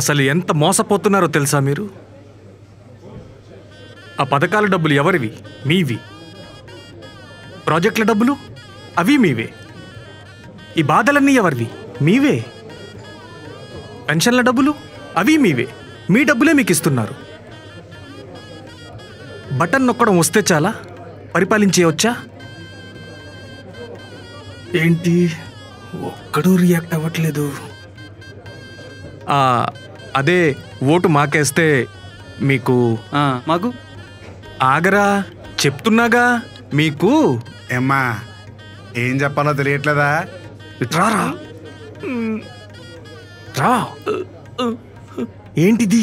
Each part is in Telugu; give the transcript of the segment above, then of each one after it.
అసలు ఎంత మోసపోతున్నారో తెలుసా మీరు? ఆ పథకాల డబ్బులు ఎవరివి? మీవి. ప్రాజెక్టుల డబ్బులు అవి మీవే. ఈ బాధలన్నీ ఎవరివి? మీవే. పెన్షన్ల డబ్బులు అవి మీవే. మీ డబ్బులే మీకు ఇస్తున్నారు. బటన్ నొక్కడం వస్తే చాలా పరిపాలించేయవచ్చా? ఏంటి ఒక్కడూ రియాక్ట్ అవ్వట్లేదు? అదే ఓటు మాకేస్తే మీకు మాకు ఆగరా చెప్తున్నాగా. మీకు ఏమ్మా ఏం చెప్పాలో తెలియట్లేదా? రారా రా. ఏంటిది?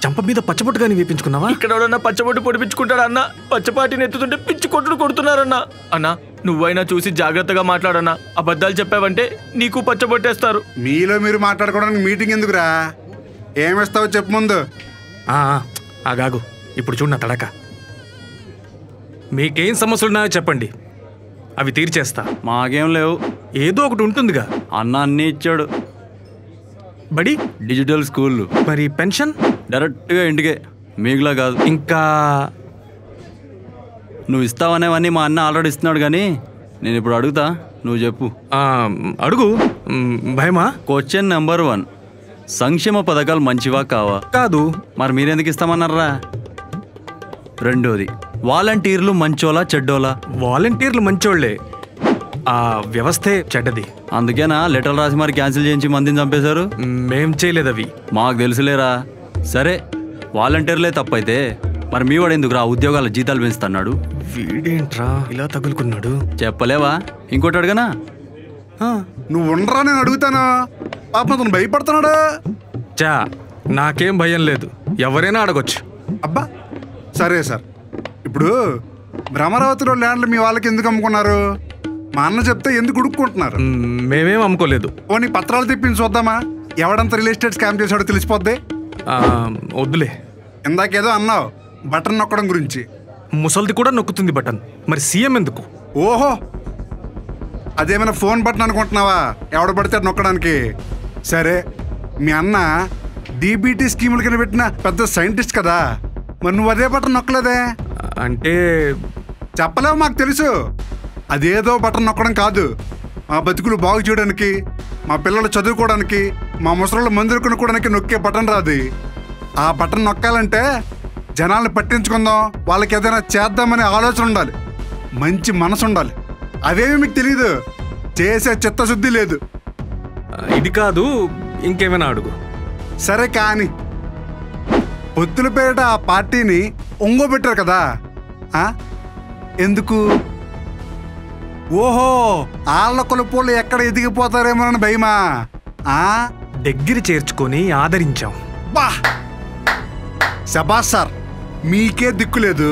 చంప మీద పచ్చబొట్టుగాని వేపించుకున్నావా? ఇక్కడ ఎవడన్నా పచ్చబొట్టు పొడిపించుకుంటాడా అన్న? పచ్చపాటిని ఎత్తుతుంటే పిచ్చి కొట్టుడు కొడుతున్నారన్నా. అన్నా నువ్వైనా చూసి జాగ్రత్తగా మాట్లాడన్నా. అబద్ధాలు చెప్పావంటే నీకు పచ్చబొట్టేస్తారు. మీలో మీరు మాట్లాడుకోవడానికి మీటింగ్ ఎందుకురా? ఏమిస్తావో చెప్పు ముందు. ఆగాగు, ఇప్పుడు చూడు నా తడక. మీకేం సమస్యలున్నాయో చెప్పండి, అవి తీర్చేస్తా. మాకేం లేవు. ఏదో ఒకటి ఉంటుందిగా. అన్న అన్నీ ఇచ్చాడు. బడి డిజిటల్ స్కూల్. మరి పెన్షన్ డైరెక్ట్గా ఇంటికే, మీకులా కాదు. ఇంకా నువ్వు ఇస్తావనేవన్నీ మా అన్న ఆల్రెడీ ఇస్తున్నాడు. కానీ నేను ఇప్పుడు అడుగుతా, నువ్వు చెప్పు. అడుగు. భయమా? క్వశ్చన్ నెంబర్ 1, సంక్షేమ పథకాలు మంచివా కావా? కాదు. మరి మీరెందుకు ఇస్తామన్నారా? రెండోది, వాలంటీర్లు మంచోలా చెడ్డోలా? వాలంటీర్లు మంచోళ్లే, ఆ వ్యవస్థే చెడ్డది. అందుకేనా లెటర్ రాసి మరి క్యాన్సిల్ చేయించి మందిని చంపేశారు? మేం చేయలేదు అవి. మాకు తెలుసులేరా. సరే వాలంటీర్లే తప్పైతే మరి మీ వాడు ఎందుకు రా ఉద్యోగాల జీతాలు పెంచుతున్నాడు? వీడేంట్రా ఇలా తగులుకున్నాడు? చెప్పలేవా? ఇంకోటి అడగనా? నువ్వు ఉండరా, నేను అడుగుతాను. పాపం అతను భయపడుతున్నాడు. చా నాకేం భయం లేదు, ఎవరైనా అడగొచ్చు. అబ్బా సరే సార్, ఇప్పుడు భ్రమరావతిలో ల్యాండ్లు మీ వాళ్ళకి ఎందుకు అమ్ముకున్నారు? మా అన్న చెప్తే ఎందుకు ఉడుక్కుంటున్నారు? మేమేం అమ్ముకోలేదు. పోనీ పత్రాలు తెప్పించి చూద్దామా? ఎవడంతా రియల్ ఎస్టేట్ స్కామ్ చేశాడో తెలిసిపోద్ది. వద్దులే. ఇందాకేదో అన్నావు బటన్ నొక్కడం గురించి. ముసల్ది కూడా నొక్కుతుంది బటన్, మరి సీఎం ఎందుకు? ఓహో, అదేమైనా ఫోన్ బటన్ అనుకుంటున్నావా? ఎవడ పడితే నొక్కడానికి. సరే, మీ అన్న డీబీటీ స్కీముల కింద పెట్టిన పెద్ద సైంటిస్ట్ కదా, మరి నువ్వు అదే బటన్ నొక్కలేదే? అంటే చెప్పలేవు, మాకు తెలుసు. అదేదో బటన్ నొక్కడం కాదు, మా బతుకులు బాగు చేయడానికి, మా పిల్లలు చదువుకోవడానికి, మా ముసళ్ళు మందులు కొనుక్కోవడానికి నొక్కే బటన్ రాదు. ఆ బటన్ నొక్కాలంటే జనాల్ని పట్టించుకుందాం, వాళ్ళకి ఏదైనా చేద్దామనే ఆలోచన ఉండాలి, మంచి మనసు ఉండాలి. అవేమి మీకు తెలీదు, చేసే చిత్తశుద్ధి లేదు. ఇది కాదు, ఇంకేమైనా అడుగు. సరే కానీ పొత్తుల పేరిట ఆ పార్టీని ఒంగోబెట్టారు కదా, ఎందుకు? ఓహో, ఆళ్ళ కొలుపులు ఎక్కడ ఎదిగిపోతారేమోనని భయమా? దగ్గర చేర్చుకొని ఆదరించాం. బా శబాష్ సార్, మీకే దిక్కు లేదు,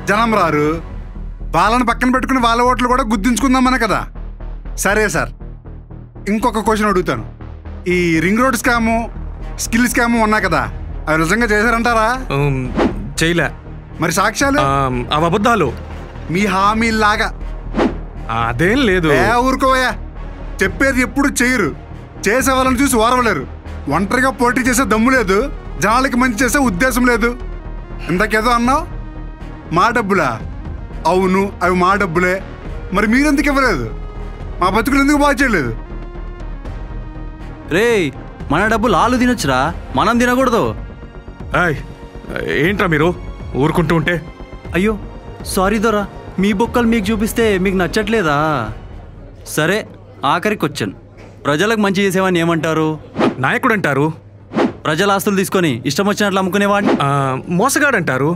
జనం రారు, వాళ్ళని పక్కన పెట్టుకుని వాళ్ళ ఓట్లు కూడా గుర్తించుకుందామనే కదా. సరే సార్, ఇంకొక క్వశ్చన్ అడుగుతాను. ఈ ring road scam, skill scam ఉన్నాయి కదా, అవి నిజంగా చేశారంటారా? చేయలే. మరి సాక్ష్యాలు? అవి అబద్ధాలు. మీ హామీలాగా. అదేం లేదు. ఊరుకోవయ్యా, చెప్పేది ఎప్పుడు చేయరు, చేసే వాళ్ళని చూసి ఓరవలేరు. ఒంటరిగా పోటీ చేసే దమ్ము లేదు, జనాలకి మంచి చేసే ఉద్దేశం లేదు. ఇంతకేదో అన్నావు, మా డబ్బులా? అవును, అవి మా డబ్బులే. మరి మీరెందుకు ఇవ్వలేదు? మా బతుకులు ఎందుకు బాగా చేయలేదు? రే, మన డబ్బులు ఆలు తినొచ్చురా, మనం తినకూడదు. ఏంట్రా మీరు ఊరుకుంటూ ఉంటే? అయ్యో సారీ దొరా, మీ బొక్కలు మీకు చూపిస్తే మీకు నచ్చట్లేదా? సరే, ఆఖరి క్వశ్చన్, ప్రజలకు మంచి చేసేవాడిని ఏమంటారు? నాయకుడు అంటారు. ప్రజల ఆస్తులు తీసుకొని ఇష్టం వచ్చినట్లు అమ్ముకునేవాడిని మోసగాడంటారు.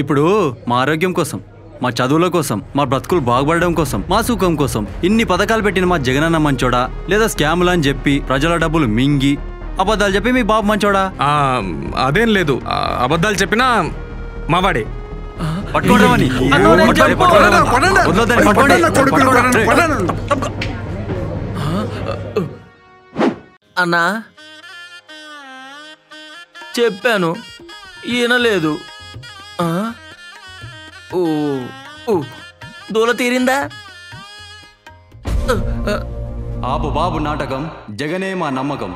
ఇప్పుడు మా ఆరోగ్యం కోసం, మా చదువుల కోసం, మా బ్రతుకులు బాగుపడడం కోసం, మా సుఖం కోసం ఇన్ని పథకాలు పెట్టిన మా జగనన్న మంచోడా, లేదా స్కాములు అని చెప్పి ప్రజల డబ్బులు మింగి అబద్ధాలు చెప్పి మీ బాబు మంచోడా? అదేం లేదు, అబద్ధాలు చెప్పినా మావాడే. అన్నా చెప్పాను, ఈయన లేదు. దూల తీరిందా? ఆపు బాబు నాటకం, జగనే మా నమ్మకం.